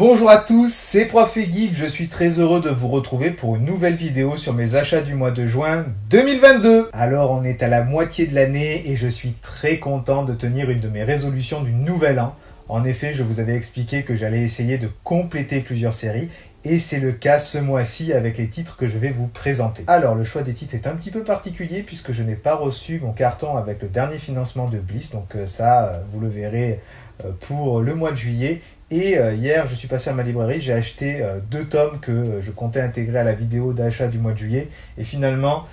Bonjour à tous, c'est Prof et Geek, je suis très heureux de vous retrouver pour une nouvelle vidéo sur mes achats du mois de juin 2022. Alors on est à la moitié de l'année et je suis très content de tenir une de mes résolutions du nouvel an. En effet, je vous avais expliqué que j'allais essayer de compléter plusieurs séries et c'est le cas ce mois-ci avec les titres que je vais vous présenter. Alors le choix des titres est un petit peu particulier puisque je n'ai pas reçu mon carton avec le dernier financement de Bliss, donc ça vous le verrez pour le mois de juillet. Et hier, je suis passé à ma librairie, j'ai acheté 2 tomes que je comptais intégrer à la vidéo d'achat du mois de juillet. Et finalement,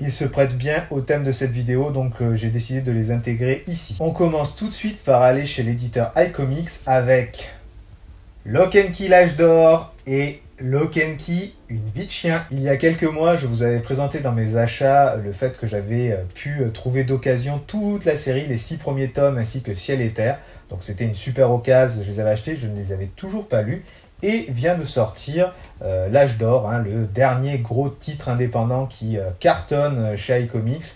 ils se prêtent bien au thème de cette vidéo, donc j'ai décidé de les intégrer ici. On commence tout de suite par aller chez l'éditeur iComics avec Lock & Key l'âge d'or et Lock & Key, une vie de chien. Il y a quelques mois, je vous avais présenté dans mes achats le fait que j'avais pu trouver d'occasion toute la série, les 6 premiers tomes ainsi que Ciel et Terre. Donc c'était une super occasion, je les avais achetés, je ne les avais toujours pas lus. Et vient de sortir l'âge d'or, le dernier gros titre indépendant qui cartonne chez iComics.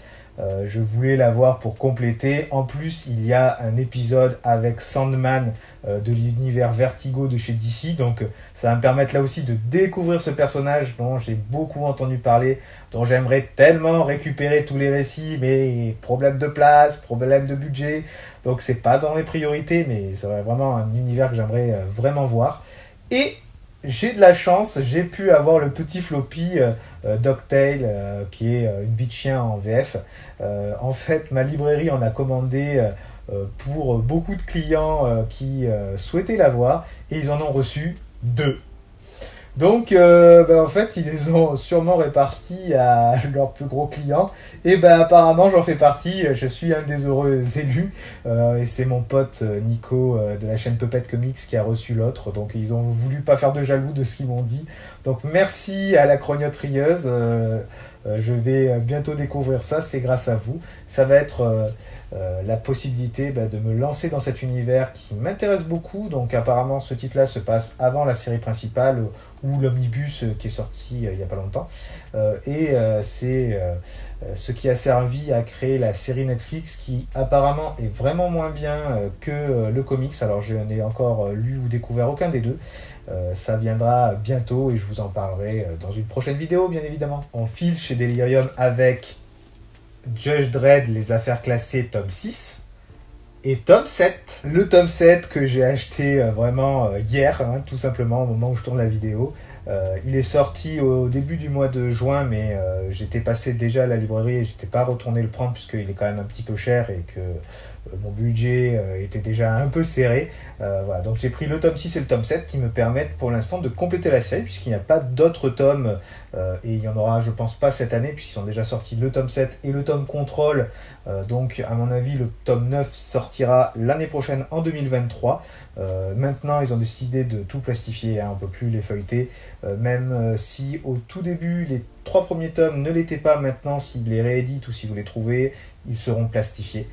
Je voulais l'avoir pour compléter. En plus, il y a un épisode avec Sandman de l'univers Vertigo de chez DC. Donc ça va me permettre là aussi de découvrir ce personnage dont j'ai beaucoup entendu parler, dont j'aimerais tellement récupérer tous les récits, mais problème de place, problème de budget. Donc c'est pas dans les priorités, mais c'est vraiment un univers que j'aimerais vraiment voir. Et j'ai de la chance, j'ai pu avoir le petit floppy Dogtail, qui est une vie de chien en VF. En fait, ma librairie en a commandé pour beaucoup de clients qui souhaitaient l'avoir, et ils en ont reçu 2. Donc, en fait, ils les ont sûrement répartis à leurs plus gros clients. Et apparemment, j'en fais partie. Je suis un des heureux élus. Et c'est mon pote Nico de la chaîne Puppet Comics qui a reçu l'autre. Donc, ils ont voulu pas faire de jaloux de ce qu'ils m'ont dit. Donc, merci à la Crognotrieuse. Je vais bientôt découvrir ça. C'est grâce à vous. Ça va être la possibilité de me lancer dans cet univers qui m'intéresse beaucoup. Donc, apparemment, ce titre-là se passe avant la série principale ou l'omnibus qui est sorti il n'y a pas longtemps. C'est ce qui a servi à créer la série Netflix qui apparemment est vraiment moins bien que le comics. Alors je n'ai encore lu ou découvert aucun des deux. Ça viendra bientôt et je vous en parlerai dans une prochaine vidéo bien évidemment. On file chez Delirium avec Judge Dredd, les affaires classées, tome 6. Et tome 7, le tome 7 que j'ai acheté vraiment hier, tout simplement au moment où je tourne la vidéo. Il est sorti au début du mois de juin, mais j'étais passé déjà à la librairie et j'étais pas retourné le prendre puisqu'il est quand même un petit peu cher et que mon budget était déjà un peu serré. Voilà, donc j'ai pris le tome 6 et le tome 7 qui me permettent pour l'instant de compléter la série puisqu'il n'y a pas d'autres tomes et il y en aura je pense pas cette année puisqu'ils sont déjà sortis le tome 7 et le tome Control. Donc à mon avis le tome 9 sortira l'année prochaine en 2023. Maintenant ils ont décidé de tout plastifier, on ne peut plus les feuilleter, même si au tout début les 3 premiers tomes ne l'étaient pas. Maintenant s'ils les rééditent ou si vous les trouvez, ils seront plastifiés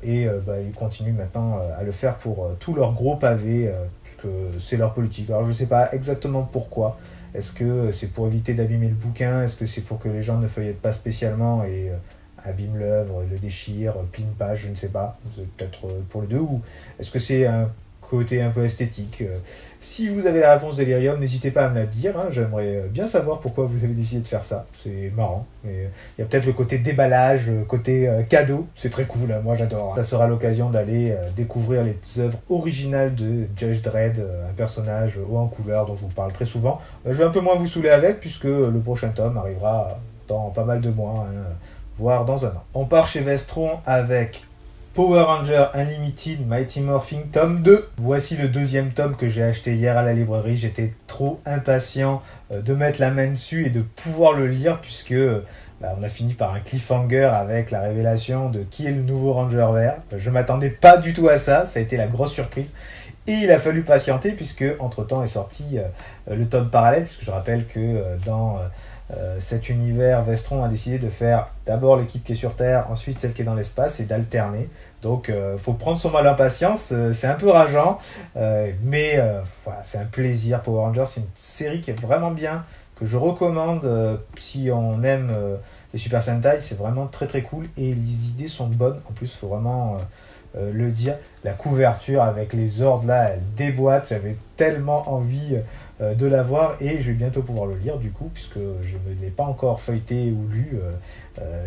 ils continuent maintenant à le faire pour tous leurs gros pavés, puisque c'est leur politique. Alors je ne sais pas exactement pourquoi. Est-ce que c'est pour éviter d'abîmer le bouquin? Est-ce que c'est pour que les gens ne feuillettent pas spécialement et abîment l'œuvre, le déchirent, plient une page? Je ne sais pas. C'est peut-être pour les deux. Ou est-ce que c'est un côté un peu esthétique? Si vous avez la réponse Delirium, n'hésitez pas à me la dire. J'aimerais bien savoir pourquoi vous avez décidé de faire ça. C'est marrant. Mais il y a peut-être le côté déballage, le côté cadeau. C'est très cool, moi j'adore. Ça sera l'occasion d'aller découvrir les œuvres originales de Judge Dredd, un personnage haut en couleur dont je vous parle très souvent. Je vais un peu moins vous saouler avec, puisque le prochain tome arrivera dans pas mal de mois, voire dans un an. On part chez Vestron avec Power Rangers Unlimited Mighty Morphin tome 2. Voici le deuxième tome que j'ai acheté hier à la librairie. J'étais trop impatient de mettre la main dessus et de pouvoir le lire puisque on a fini par un cliffhanger avec la révélation de qui est le nouveau Ranger Vert. Je m'attendais pas du tout à ça, ça a été la grosse surprise. Et il a fallu patienter puisque entre temps est sorti le tome parallèle, puisque je rappelle que dans cet univers, Vestron a décidé de faire d'abord l'équipe qui est sur Terre, ensuite celle qui est dans l'espace, et d'alterner. Donc faut prendre son mal en patience, c'est un peu rageant, mais voilà, c'est un plaisir. Power Rangers, c'est une série qui est vraiment bien, que je recommande si on aime les Super Sentai. C'est vraiment très très cool et les idées sont bonnes. En plus, il faut vraiment le dire. La couverture avec les ordres là, elle déboîte. J'avais tellement envie de la voir et je vais bientôt pouvoir le lire du coup, puisque je ne l'ai pas encore feuilleté ou lu.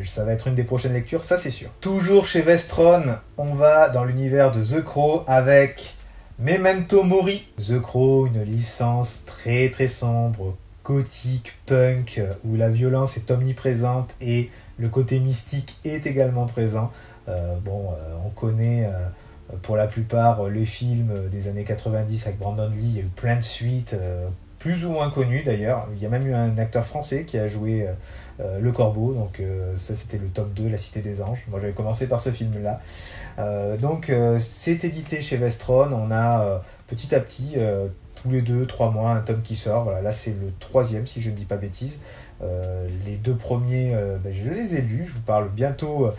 Ça va être une des prochaines lectures, ça c'est sûr. Toujours chez Vestron, on va dans l'univers de The Crow avec Memento Mori. The Crow, une licence très très sombre, gothique, punk, où la violence est omniprésente et le côté mystique est également présent. On connaît pour la plupart les films des années 90 avec Brandon Lee, il y a eu plein de suites, plus ou moins connues d'ailleurs. Il y a même eu un acteur français qui a joué Le Corbeau, donc ça c'était le tome 2, La Cité des Anges. Moi j'avais commencé par ce film-là. C'est édité chez Vestron, on a petit à petit, tous les 2-3 mois, un tome qui sort. Voilà, là c'est le 3e si je ne dis pas bêtise. Les 2 premiers, je les ai lus. Je vous parle bientôt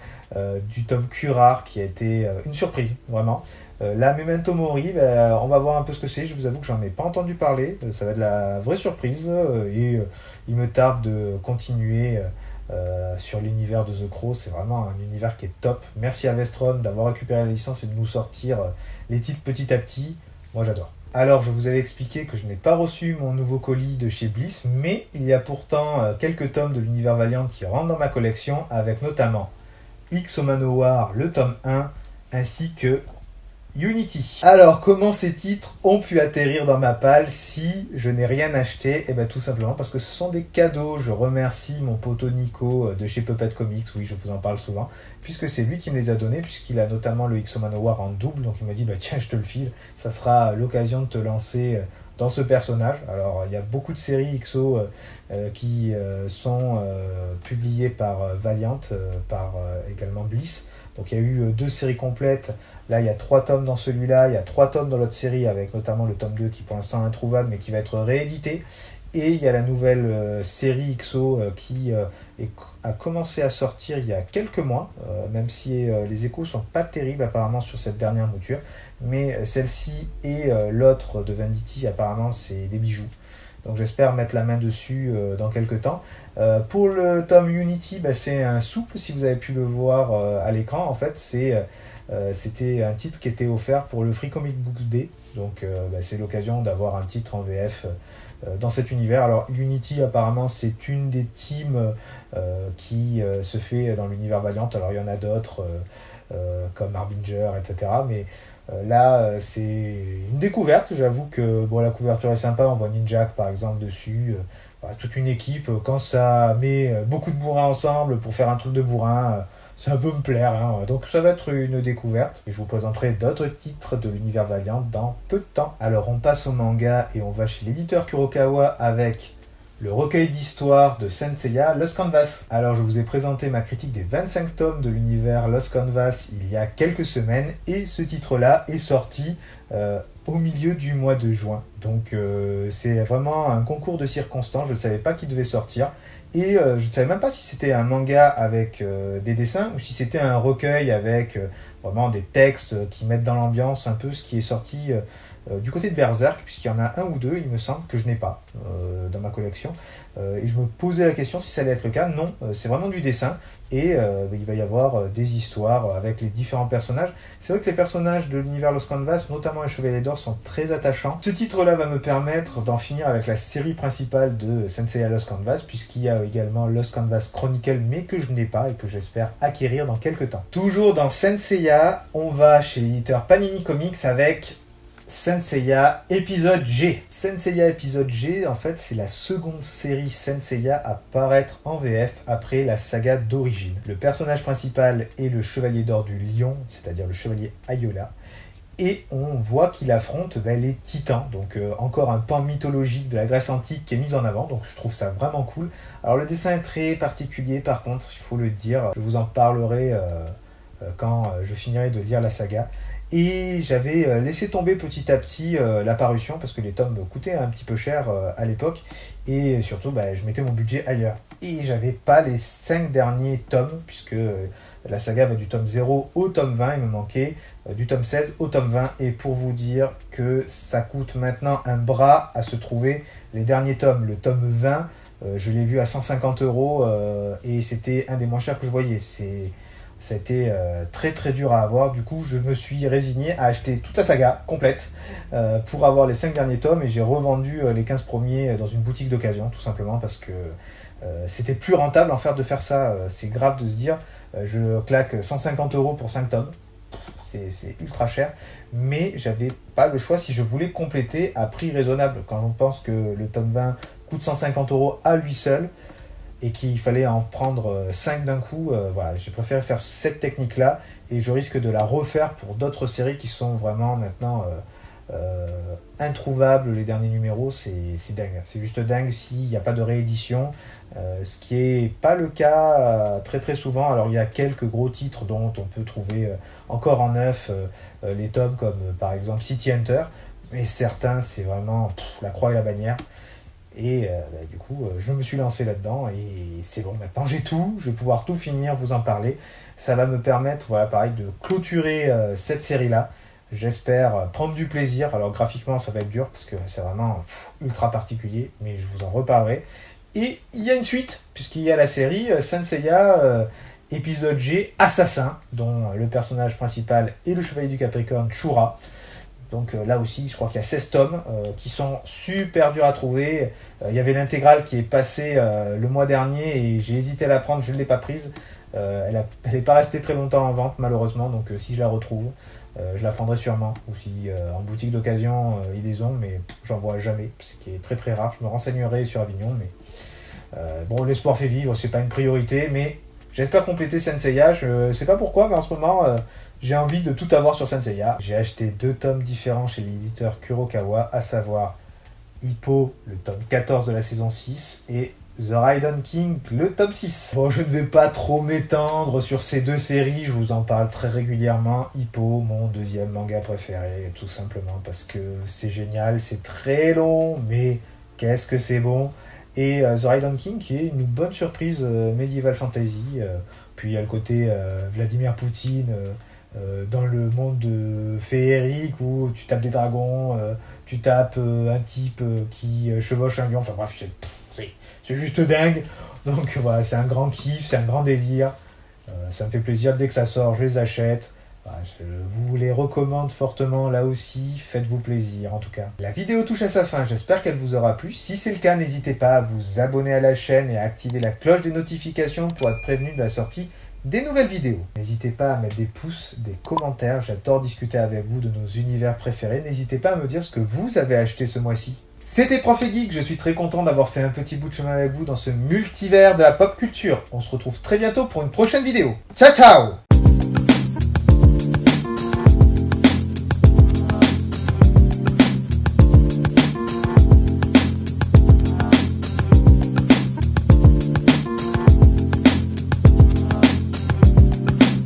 du tome Curare qui a été une surprise, vraiment. La Memento Mori, on va voir un peu ce que c'est. Je vous avoue que j'en ai pas entendu parler. Ça va être de la vraie surprise et il me tarde de continuer sur l'univers de The Crow. C'est vraiment un univers qui est top. Merci à Vestron d'avoir récupéré la licence et de nous sortir les titres petit à petit. Moi j'adore. Alors, je vous avais expliqué que je n'ai pas reçu mon nouveau colis de chez Bliss, mais il y a pourtant quelques tomes de l'univers Valiant qui rentrent dans ma collection, avec notamment X O Manowar, le tome 1, ainsi que Unity. Alors, comment ces titres ont pu atterrir dans ma palle si je n'ai rien acheté? Eh bien, tout simplement parce que ce sont des cadeaux. Je remercie mon poteau Nico de chez Puppet Comics, oui, je vous en parle souvent, puisque c'est lui qui me les a donnés, puisqu'il a notamment le X O Manowar en double, donc il m'a dit, tiens, je te le file, ça sera l'occasion de te lancer dans ce personnage. Alors, il y a beaucoup de séries XO qui sont publiées par Valiant, par également Bliss. Donc il y a eu 2 séries complètes. Là, il y a 3 tomes dans celui-là. Il y a 3 tomes dans l'autre série, avec notamment le tome 2 qui pour l'instant est introuvable, mais qui va être réédité. Et il y a la nouvelle série XO qui a commencé à sortir il y a quelques mois, même si les échos sont pas terribles apparemment sur cette dernière mouture. Mais celle-ci et l'autre de Venditti, apparemment, c'est des bijoux. Donc j'espère mettre la main dessus dans quelques temps. Pour le tome Unity, c'est un souple, si vous avez pu le voir à l'écran. En fait, c'était un titre qui était offert pour le Free Comic Book Day. Donc c'est l'occasion d'avoir un titre en VF dans cet univers. Alors Unity, apparemment, c'est une des teams qui se fait dans l'univers Valiant. Alors il y en a d'autres, comme Harbinger, etc. Mais là, c'est une découverte. J'avoue que la couverture est sympa. On voit Ninjak par exemple dessus. Toute une équipe. Quand ça met beaucoup de bourrins ensemble pour faire un truc de bourrin, ça peut me plaire. Donc ça va être une découverte. Et je vous présenterai d'autres titres de l'univers Valiant dans peu de temps. Alors on passe au manga et on va chez l'éditeur Kurokawa avec le recueil d'histoires de Saint Seiya, Lost Canvas. Alors je vous ai présenté ma critique des 25 tomes de l'univers Lost Canvas il y a quelques semaines et ce titre-là est sorti au milieu du mois de juin. Donc c'est vraiment un concours de circonstances, je ne savais pas qu'il devait sortir et je ne savais même pas si c'était un manga avec des dessins ou si c'était un recueil avec vraiment des textes qui mettent dans l'ambiance un peu ce qui est sorti du côté de Berserk, puisqu'il y en a un ou deux, il me semble, que je n'ai pas dans ma collection. Et je me posais la question si ça allait être le cas. Non, c'est vraiment du dessin. Et il va y avoir des histoires avec les différents personnages. C'est vrai que les personnages de l'univers Lost Canvas, notamment les Chevaliers d'Or, sont très attachants. Ce titre-là va me permettre d'en finir avec la série principale de Saint Seiya Lost Canvas, puisqu'il y a également Lost Canvas Chronicle, mais que je n'ai pas et que j'espère acquérir dans quelques temps. Toujours dans Saint Seiya, on va chez l'éditeur Panini Comics avec Saint Seiya épisode G. Saint Seiya épisode G, en fait, c'est la seconde série Saint Seiya à paraître en VF après la saga d'origine. Le personnage principal est le Chevalier d'Or du Lion, c'est-à-dire le Chevalier Ayola. Et on voit qu'il affronte les titans, donc encore un pan mythologique de la Grèce antique qui est mis en avant, donc je trouve ça vraiment cool. Alors le dessin est très particulier par contre, il faut le dire, je vous en parlerai quand je finirai de lire la saga. Et j'avais laissé tomber petit à petit la parution parce que les tomes coûtaient un petit peu cher à l'époque et surtout je mettais mon budget ailleurs. Et j'avais pas les 5 derniers tomes puisque la saga va du tome 0 au tome 20, il me manquait du tome 16 au tome 20 et pour vous dire que ça coûte maintenant un bras à se trouver les derniers tomes. Le tome 20, je l'ai vu à 150 € et c'était un des moins chers que je voyais. Ça a été très très dur à avoir. Du coup, je me suis résigné à acheter toute la saga complète pour avoir les 5 derniers tomes et j'ai revendu les 15 premiers dans une boutique d'occasion, tout simplement parce que c'était plus rentable en fait de faire ça. C'est grave de se dire, je claque 150 € pour 5 tomes. C'est ultra cher, mais j'avais pas le choix si je voulais compléter à prix raisonnable. Quand on pense que le tome 20 coûte 150 € à lui seul, et qu'il fallait en prendre 5 d'un coup, voilà, j'ai préféré faire cette technique-là, et je risque de la refaire pour d'autres séries qui sont vraiment maintenant introuvables. Les derniers numéros, c'est dingue. C'est juste dingue s'il n'y a pas de réédition, ce qui n'est pas le cas très très souvent. Alors il y a quelques gros titres dont on peut trouver encore en neuf les tomes, comme par exemple City Hunter, mais certains, c'est vraiment la croix et la bannière. Et du coup, je me suis lancé là-dedans et c'est bon, maintenant j'ai tout, je vais pouvoir tout finir, vous en parler. Ça va me permettre, voilà, pareil, de clôturer cette série-là. J'espère prendre du plaisir. Alors graphiquement, ça va être dur parce que c'est vraiment ultra particulier, mais je vous en reparlerai. Et il y a une suite, puisqu'il y a la série Saint Seiya épisode G, Assassin, dont le personnage principal est le chevalier du Capricorne, Shura. Donc là aussi, je crois qu'il y a 16 tomes qui sont super durs à trouver. Il y avait l'intégrale qui est passée le mois dernier et j'ai hésité à la prendre, je ne l'ai pas prise. Elle n'est pas restée très longtemps en vente malheureusement, donc si je la retrouve, je la prendrai sûrement. Ou si en boutique d'occasion, ils les ont, mais j'en vois jamais, ce qui est très très rare. Je me renseignerai sur Avignon, mais bon, l'espoir fait vivre, c'est pas une priorité, mais j'espère compléter Saint Seiya. Je sais pas pourquoi, mais en ce moment... j'ai envie de tout avoir sur Saint Seiya. J'ai acheté 2 tomes différents chez l'éditeur Kurokawa, à savoir Hippo, le tome 14 de la saison 6, et The Raiden King, le tome 6. Bon, je ne vais pas trop m'étendre sur ces 2 séries, je vous en parle très régulièrement. Hippo, mon deuxième manga préféré, tout simplement parce que c'est génial, c'est très long, mais qu'est-ce que c'est bon. Et The Raiden King, qui est une bonne surprise Medieval Fantasy. Puis il y a le côté Vladimir Poutine... dans le monde féerique où tu tapes des dragons, tu tapes un type qui chevauche un lion, enfin bref, c'est juste dingue. Donc voilà, c'est un grand kiff, c'est un grand délire. Ça me fait plaisir, dès que ça sort, je les achète. Voilà, je vous les recommande fortement là aussi, faites-vous plaisir en tout cas. La vidéo touche à sa fin, j'espère qu'elle vous aura plu. Si c'est le cas, n'hésitez pas à vous abonner à la chaîne et à activer la cloche des notifications pour être prévenu de la sortie des nouvelles vidéos. N'hésitez pas à mettre des pouces, des commentaires, j'adore discuter avec vous de nos univers préférés. N'hésitez pas à me dire ce que vous avez acheté ce mois-ci. C'était Prof et Geek, je suis très content d'avoir fait un petit bout de chemin avec vous dans ce multivers de la pop culture. On se retrouve très bientôt pour une prochaine vidéo. Ciao ciao!